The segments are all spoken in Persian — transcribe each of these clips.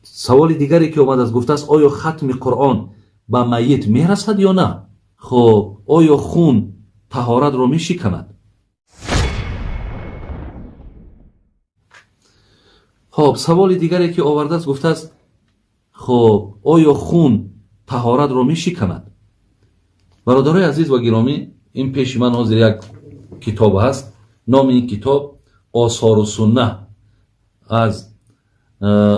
سوال دیگری که اومده است گفته است آیا ختم قرآن به میت میرسد یا نه؟ خب آیا خون طهارت را میشکند؟ خب سوال دیگری که آورده است گفته است خب آیا خون طهارت را میشکند؟ برادرای عزیز و گرامی، این پیش من حاضر یک کتاب هست. نام این کتاب آثار و سنه از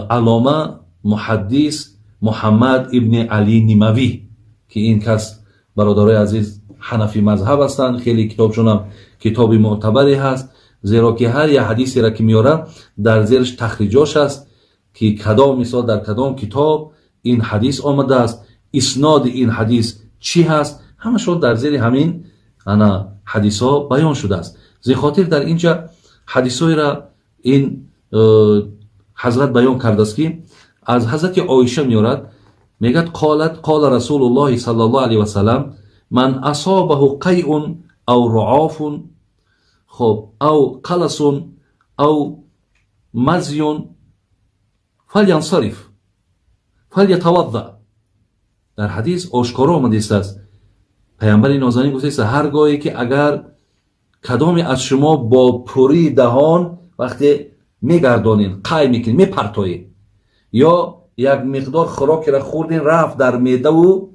علامه محدث محمد ابن علی نیموی که این کس برادرای عزیز حنفی مذهب هستند. خیلی کتابشون هم کتاب معتبری هست، زیرا که هر یک حدیثی را که میاره در زیرش تخریجاش است که کدام مثال در کدام کتاب این حدیث آمده است، اسناد این حدیث چی هست، همشون در زیر همین حدیث ها بیان شده است. زی خاطر در اینجا حدیث های را این حضرت بیان کرده است که از حضرت عایشه میارد، میگد قال رسول الله صلی الله علیه و سلم من اصابه قیء او رعاف خب او قلس او مزی فلینصرف فلیتوضأ. در حدیث آشکارا آمده است پیامبر نازنین گفته است هرگاهی که اگر کدامی از شما با پوری دهان وقتی میگردانین قای میکنین میپرتایین یا یک مقدار خوراکی را خوردین رفت در معده و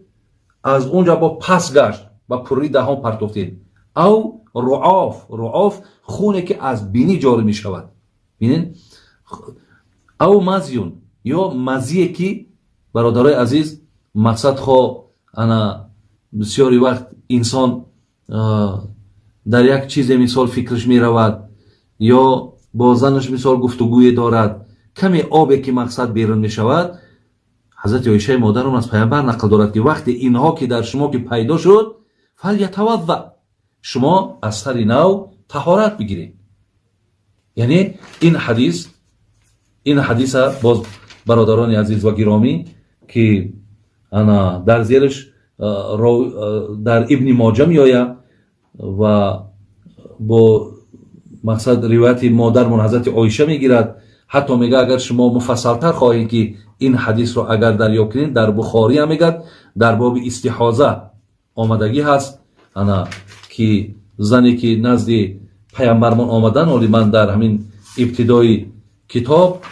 از اونجا با پس گشت با پوری دهان پرتافتین، او رعاف خونه که از بینی جاری می شود بینین، او مزیون یا مزیه که برادرای عزیز مقصد خواه انا بسیاری وقت انسان در یک چیز مثال فکرش می رود یا با زنش مثال گفتگوی دارد، کمی آبی که مقصد بیرون می شود. حضرت عایشه مادرم از پیامبر نقل دارد که وقتی اینها که در شما که پیدا شد فلیتوضأ، شما از سر نو طهارت بگیرید. یعنی این حدیث باز برادران عزیز و گرامی که انا در زیرش در ابن ماجه می آید و با مقصد روایت مادرمون حضرت عایشه میگیرد. حتی میگه اگر شما مفصلتر خواهید که این حدیث رو اگر دریا کنید در بخاری هم میگه در باب استحاضه آمدگی هست انا که زنی که نزد پیامبرمون آمدن، ولی من در همین ابتدای کتاب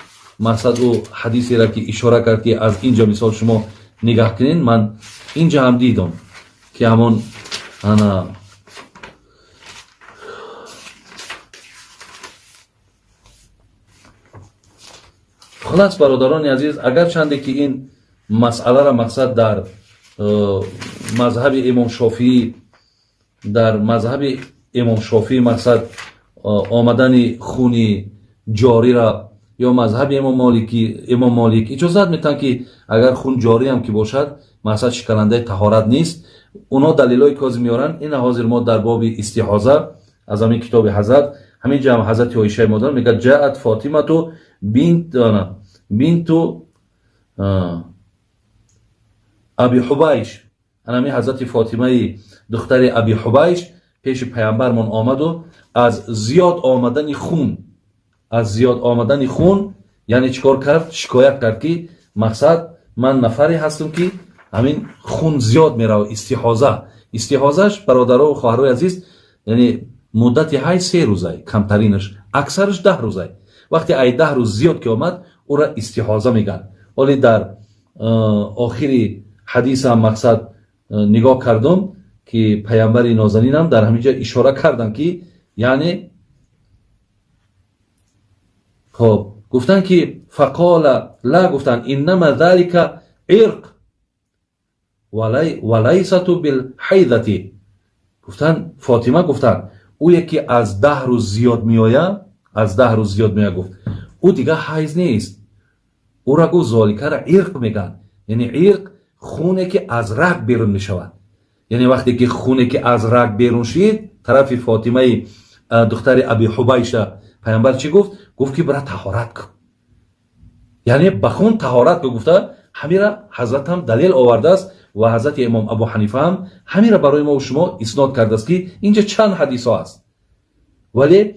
مقصد او حدیثی را که اشاره کرد که از اینجا مثال شما نگاه کنین، من اینجا هم دیدم که همون انا خلاص برادران عزیز، اگر چنده که این مسئله را مقصد در مذهب امام شافعی مقصد آمدن خون جاری را یا مذهب امام مالک اجازت میتن که اگر خون جاری هم که باشد مقصد شکننده طهارت نیست. اونا دلیلای کاظی میارن. این حاضر ما در باب استحاضه از همین کتاب حضرت همین جمع حضرت عایشه مادر میگه جاءت فاطمه تو بنت ابی حبیش، همین حضرت فاطمه دختر ابی حبیش پیش پیامبرمون آمد و از زیاد آمدن خون یعنی چیکار کرد؟ شکایت کرد که مقصد من نفری هستم که همین خون زیاد میره. استحاضهش برادرها و خواهرای عزیز یعنی مدت 3 روزه، کمترینش اکثرش 10 روزه. وقتی 10 روز زیاد که آمد او را استحاضه میگن. ولی در آخری حدیث هم مقصد نگاه کردم که پیامبر نازنین هم در همینجا اشاره کردن که یعنی خب گفتن که فقال لا، گفتن انما ذلك عرق ولیست بالحیضه. گفتن فاطمه گفتن او یکی از 10 روز زیاد میآید، گفت او دیگه حیض نیست، او را گفت ذالک را عرق میگن. یعنی عرق خونه که از رگ بیرون میشود. یعنی وقتی که خونه که از رگ بیرون شید طرف فاطمه دختر ابی حبیش پیامبر چی گفت؟ گفت که برای طهارت کن، یعنی بخون طهارت کن. گفته همین را حضرت هم دلیل آورده است و حضرت امام ابو حنیفه هم همین را برای ما و شما اسناد کرده است که اینجا چند حدیث ها است، ولی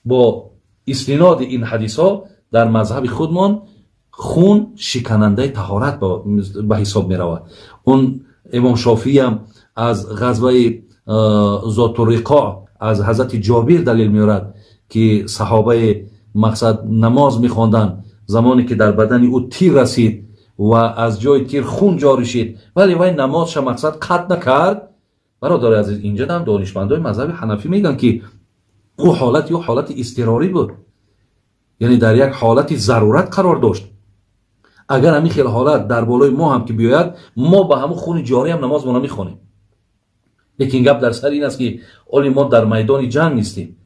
با استناد این حدیث ها در مذهب خودمان خون شکننده طهارت به حساب می رود. اون امام شافعی هم از غزوه ذات الرقاع از حضرت جابر دلیل میارد که صحابه مقصد نماز میخواندن، زمانی که در بدن او تیر رسید و از جای تیر خون جاری شد ولی وای نمازش مقصد قطع نکرد. برادر عزیز، اینجا هم دانشمندای مذهب حنفی میگن که او حالت یا حالت اضطراری بود، یعنی در یک حالت ضرورت قرار داشت. اگر همین خیلی حالت در بالای ما هم که بیاید، ما با همون خون جاری هم نماز نمیخوانیم. لیکن گپ در سر این است که اولی ما در میدان جنگ نیستیم،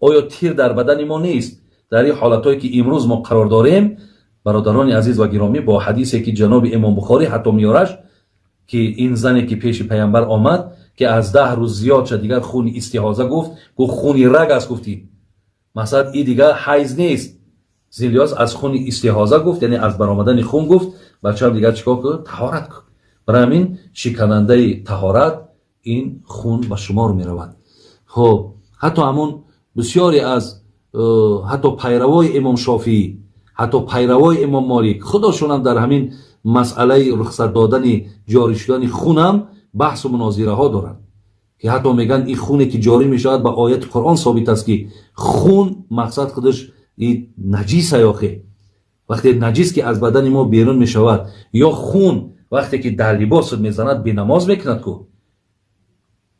آیا تیر در بدن ما نیست؟ در این حالتایی که امروز ما قرار داریم برادران عزیز و گرامی، با حدیثی که جناب امام بخاری حتی میارش که این زنی که پیش پیامبر آمد که از 10 روز زیاد شد، دیگر خون استحاضه گفت خونی رگ است، گفتی مثلا این دیگر حیض نیست، زیلیاس از خون استحاضه گفت، یعنی از برآمدن خون گفت. بچه‌ها دیگر چیکار کنه؟ طهارت کن. برای همین شکننده طهارت این خون به شمار می رود. خب حتی همون بسیاری از حتی پیروای امام شافعی، حتی پیروای امام مالک، خودشون هم در همین مسئله رخصت دادن جاری شدن خون هم بحث و مناظره ها دارن که حتی میگن این خونی که جاری می شود با آیت قرآن ثابت است که خون مقصد خودش این نجیس یاخه، وقتی نجیس که از بدن ما بیرون می شود، یا خون وقتی که در لباس می زند به نماز میکند کو.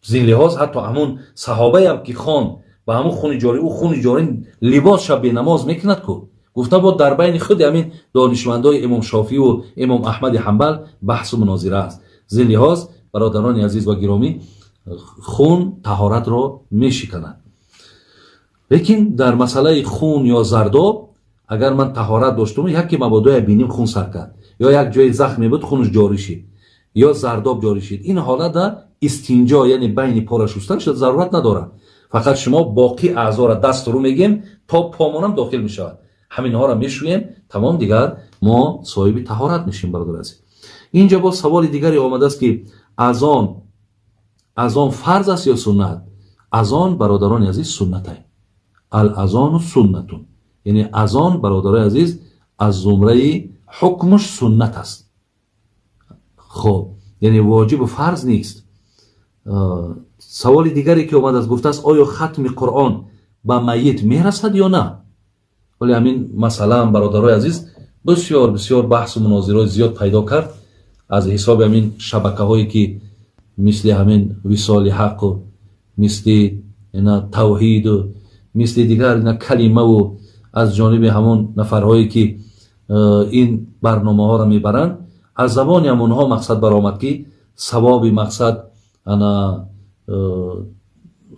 زین لحاظ حتی همون صحابه هم که خان با همون خون جاری، او خون جاری لباس شب به نماز میکند کو. گفتن با در بین خود همین دانشمندای امام شافعی و امام احمد حنبل بحث و مناظره است. زین لحاظ برادران عزیز و گرامی، خون طهارت را میشکند. لیکن در مسئله خون یا زرداب، اگر من طهارت داشتم یکی مبادا بینیم خون سر کرد، یا یک جای زخمی بود خونش جاری شد، یا زرداب جاری شد، این حالت در استنجا یعنی بین پا را شستن شد ضرورت نداره. فقط شما باقی اعضا را دست رو میگیم تا پامونم داخل میشود، همین ها را میشویم، تمام، دیگر ما صاحب طهارت میشیم. برادر عزیز، اینجا با سوال دیگری آمده است که اذان فرض است یا سنت؟ اذان برادران عزیز سنت است. الاذان سنتون، یعنی اذان برادران عزیز از زمره حکمش سنت است. خب یعنی واجب و فرض نیست. سوال دیگری که اومد از گفته است آیا ختم قرآن به میت میرسد یا نه؟ ولی همین مسئله هم برادرای عزیز بسیار بسیار بحث و مناظره زیاد پیدا کرد از حساب همین شبکه هایی که مثل همین وصال حق و مثل توحید و مثل دیگر کلمه و از جانب همون نفرهایی که این برنامه ها را میبرند، از زبان همونها مقصد برآمد که ثواب مقصد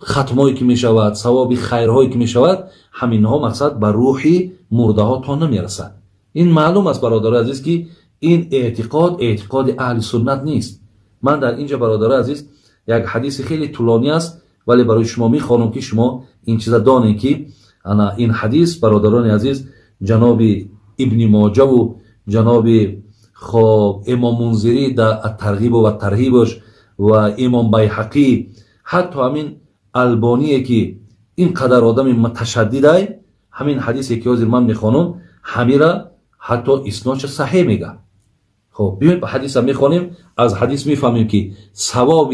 ختمایی که می شود، ثواب خیرهایی که می شود، همین ها مقصد بر روحی مرده ها تا نمی رسد. این معلوم است برادر عزیز که این اعتقاد اهل سنت نیست. من در اینجا برادر عزیز یک حدیث خیلی طولانی است ولی برای شما می خوانم که شما این چیزا دانید که این حدیث برادران عزیز جناب ابن ماجه و جناب امام منذری در الترغیب و ترهیبش و امام بیهقی، حتی همین البانی که این قدر آدم متشدد است، همین حدیثی که حاضر من میخوانم همین را حتی اسنادش صحیح میگه. خب بیایید به حدیث میخوانیم، از حدیث میفهمیم که ثواب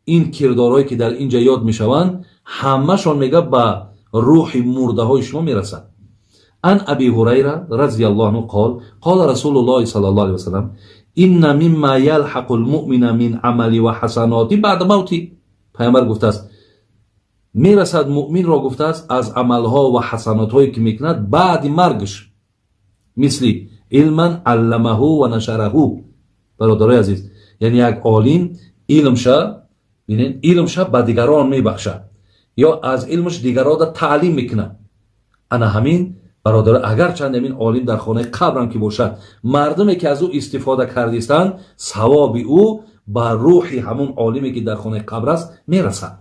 این کردارهایی که در اینجا یاد میشوند همه‌شون میگه به روح مرده های شما میرسد. عن ابی هریره رضی الله عنه قال رسول الله صلی الله علیه وسلم ان مما يلحق المؤمن من عمل و حسنات بعد موتی. پیامبر گفته است میرسد مؤمن را، گفته است از عملها و حسنات هایی که میکند بعد مرگش، مثل علما علمه و نشره. برادرای عزیز، یعنی یک عالم علمش به دیگران میبخشد یا از علمش دیگران را تعلیم میکنه. انا همین برادر، اگر چند همین عالم در خانه قبرم که باشد، مردمی که از او استفاده کردیستند، ثواب او با روحی همون عالمی که در خانه قبر است میرسد.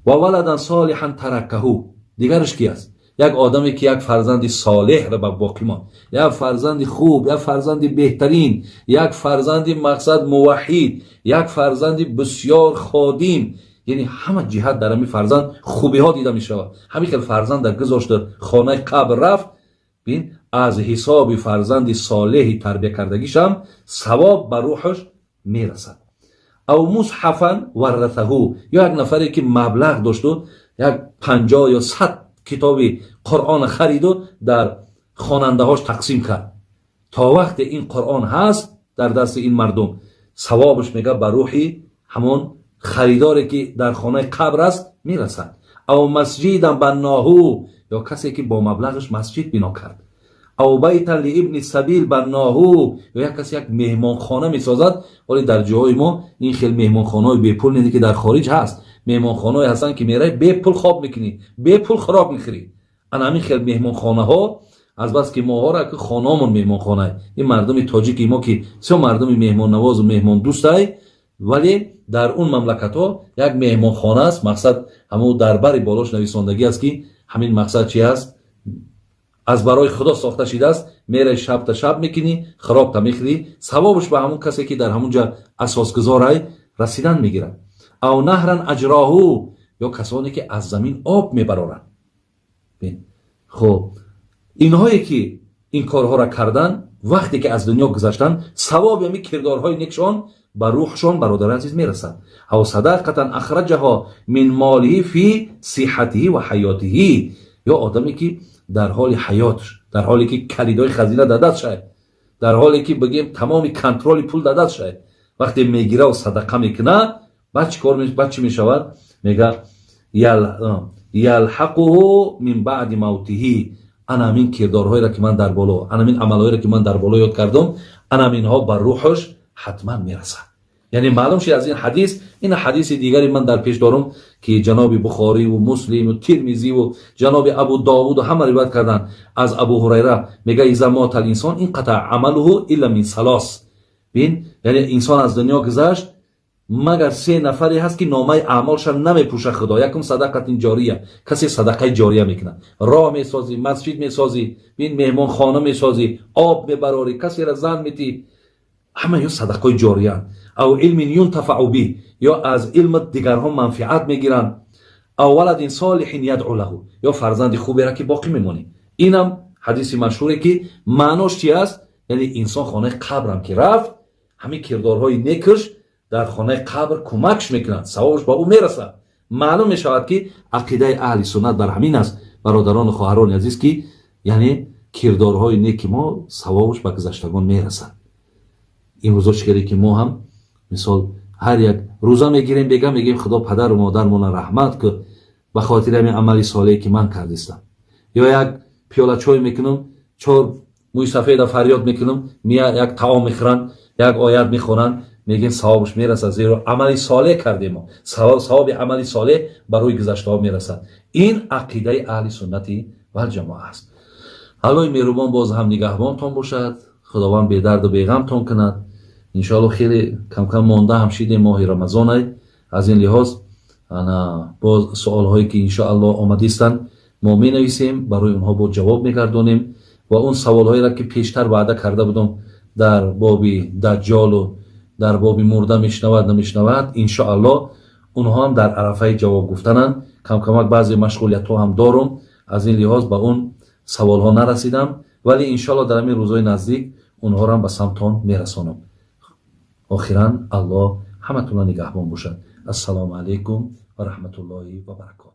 و ولدا صالحا ترکه، دیگرش کی است؟ یک آدمی که یک فرزند صالح را به باقی ماند، یک فرزند خوب، یک فرزند بهترین، یک فرزند مقصد موحد، یک فرزند بسیار خادم، یعنی همه جهت در همین فرزند خوبی ها دیده می شود. همین که فرزند در گذاشت در خانه قبر رفت، بین از حساب فرزند صالح تربیه کردگیش هم ثواب بر روحش میرسد. او مصحفا ورثه، یا یک نفری که مبلغ داشت و یک 50 یا 100 کتاب قرآن خرید و در خواننده هاش تقسیم کرد. تا وقت این قرآن هست در دست این مردم، ثوابش میگه بر روحی همون خریداری که در خانه قبر است میرسد. او مسجد بناهو، یا کسی که با مبلغش مسجد بنا کرد. او بیت لابن السبیل بناهو، یا کسی یک مهمان خانه میسازد. ولی در جای ما این خیلی مهمان خانه های بے پول نیست که در خارج هست. مهمان خانه های هستن که میره بے پول خواب میکنی، بے پول خوراک میخوری. انا همین خیلی مهمان خانه ها از بس که ما ها را که خانه‌مون مهمان خانه، این مردم تاجیک ما که سه مردم مهمان نواز و مهمان دوست های، ولی در اون مملکت ها یک مهمان خانه است. مقصد همون دربر بالاش نویسندگی است که همین مقصد چی است؟ از برای خدا ساخته شده است. میره شب تا شب میکنی، خراب تا میخوری، ثوابش به همون کسی که در همونجا اساسگذار رسیدن میگیره. او نهرن اجراهو، یا کسانی که از زمین آب میبرارن. خب اینهایی که این کارها را کردن وقتی که از دنیا گذشتن، ثواب یعنی کردارهای نیکشان بر روحشان برادر عزیز میرسد. او صدقتا اخرجها من ماله فی صحته و حیاته، یا آدمی که در حال حیاتش، در حالی که کلیدای خزینه در دست شد، در حالی که بگیم تمام کنترل پول در دست شد، وقتی میگیره و صدقه میکنه، بعد چی میشود؟ میگه یلحقه من بعد موته. انا همین کردارهایی را که من در بالا، انا همین عملهایی را که من در بالا یاد کردم، انا همینها بر روحش حتما میرسد. یعنی معلوم شد از این حدیث. این حدیث دیگری من در پیش دارم که جناب بخاری و مسلم و ترمذی و جناب ابو داوود و همه روایت کردن از ابو هریره. میگه اذا مات الانسان انقطع عمله الا من ثلاث. ببین، یعنی انسان از دنیا گذشت مگر سه نفری هست که نامه اعمالش نمیپوشه خدا. یکم صدقه جاریه، کسی صدقه جاریه میکنه، راه میسازی، مسجد میسازی، ببین مهمان خانه میسازی، آب میبراری، کسی را زن میتی، همه یا صدقه جاریه. او علم ينتفع به، یا از علم دیگرها منفعت میگیرن. او ولد صالح يدعو له، یا فرزند خوبی را که باقی میمونی. اینم حدیث مشهوره که معناش چی است؟ یعنی انسان خانه قبرم که رفت، همین کردارهای نیکش در خانه قبر کمکش میکنند، ثوابش با او میرسه. معلوم میشود که عقیده اهل سنت در همین است برادران و خواهران عزیز، که یعنی کردارهای نیک ما ثوابش به گذشتگان میرسه. این روزا چیکاری که ما هم مثال هر یک روزا میگیریم میگیم خدا پدر و مادرمون رحمت که به خاطر همین عملی صالحی که من کردستم، یا یک پیاله چای میکنم، 4 موی سفید فریاد میکنم، یک طعام میخورن، یک آیت میخونن، میگیم ثوابش میرسه، زیرا عملی صالح کردیم ما. ثواب عملی صالح برای گذشته ها میرسد. این عقیده اهل سنتی و الجماعه است. الله مهربان باز هم نگهبانتان باشد، خداوند بی درد و بی غمتان کند. انشاءالله خیلی کم کم مانده هم شده ماه رمضان. از این لحاظ انا باز سوال هایی که انشاءالله آمده استند ما می نویسیم، برای اونها با جواب میگردانیم. و اون سوال هایی را که پیشتر وعده کرده بودم در باب دجال و در باب مرده میشنود نمیشنود، انشاءالله اونها هم در عرفه جواب گفتنن. کم کمک بعضی مشغولیت ها هم دارم، از این لحاظ به اون سوال ها نرسیدم، ولی انشاءالله در همین روزهای نزدیک اونها را به سمتان میرسانم. آخرا الله همتون نگهبان باشد. السلام علیکم و رحمت الله و برکاته.